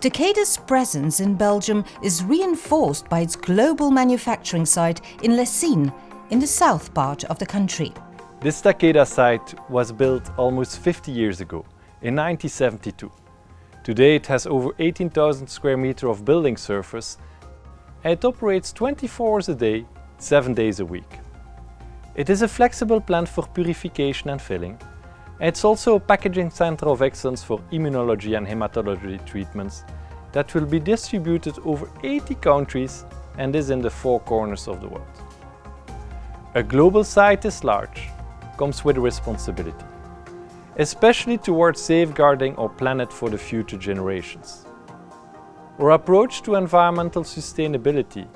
Takeda's presence in Belgium is reinforced by its global manufacturing site in Lessines, in the south part of the country. This Takeda site was built almost 50 years ago, in 1972. Today it has over 18,000 square meters of building surface and it operates 24 hours a day, 7 days a week. It is a flexible plant for purification and filling. And it's also a packaging center of excellence for immunology and hematology treatments that will be distributed over 80 countries and is in the 4 corners of the world. A global site this large comes with a responsibility, especially towards safeguarding our planet for the future generations. Our approach to environmental sustainability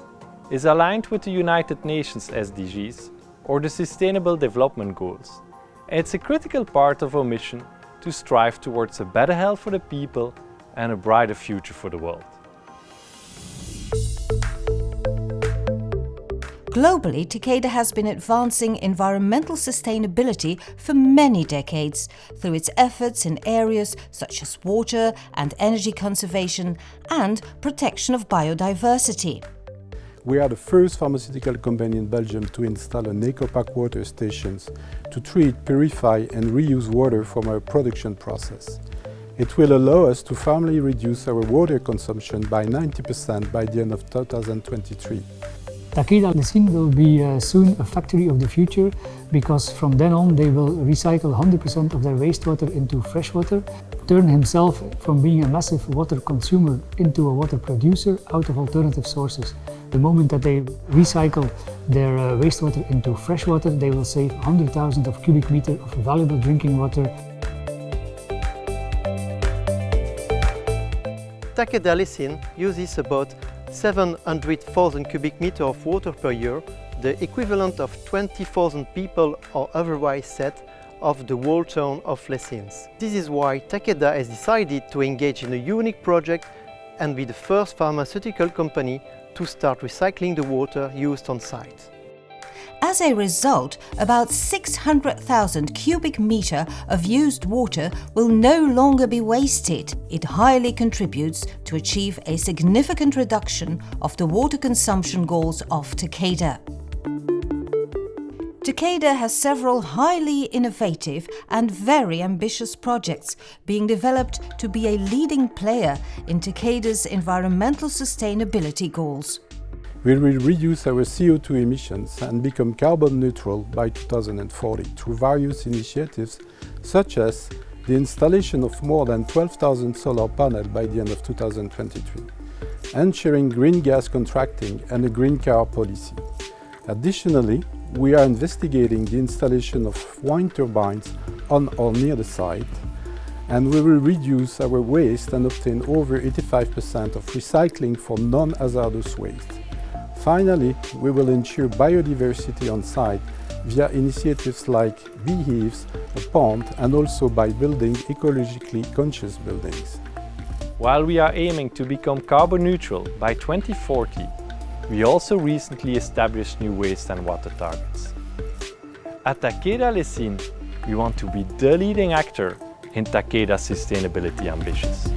is aligned with the United Nations SDGs or the Sustainable Development Goals. And it's a critical part of our mission to strive towards a better health for the people and a brighter future for the world. Globally, Takeda has been advancing environmental sustainability for many decades through its efforts in areas such as water and energy conservation and protection of biodiversity. We are the first pharmaceutical company in Belgium to install an eco-pack water stations to treat, purify and reuse water from our production process. It will allow us to firmly reduce our water consumption by 90% by the end of 2023. Takeda Lessines will be soon a factory of the future because from then on they will recycle 100% of their wastewater into freshwater, turn himself from being a massive water consumer into a water producer out of alternative sources. The moment that they recycle their wastewater into freshwater, they will save 100,000 of cubic meters of valuable drinking water. Takeda Lessines uses about 700,000 cubic meters of water per year, the equivalent of 20,000 people or otherwise said of the whole town of Lessines. This is why Takeda has decided to engage in a unique project and be the first pharmaceutical company to start recycling the water used on site. As a result, about 600,000 cubic meters of used water will no longer be wasted. It highly contributes to achieve a significant reduction of the water consumption goals of Takeda. Takeda has several highly innovative and very ambitious projects being developed to be a leading player in Takeda's environmental sustainability goals. We will reduce our CO2 emissions and become carbon neutral by 2040 through various initiatives such as the installation of more than 12,000 solar panels by the end of 2023, ensuring green gas contracting and a green car policy. Additionally, we are investigating the installation of wind turbines on or near the site, and we will reduce our waste and obtain over 85% of recycling for non-hazardous waste. Finally, we will ensure biodiversity on site via initiatives like beehives, a pond, and also by building ecologically conscious buildings. While we are aiming to become carbon neutral by 2040, we also recently established new waste and water targets. At Takeda Lessines, we want to be the leading actor in Takeda's sustainability ambitions.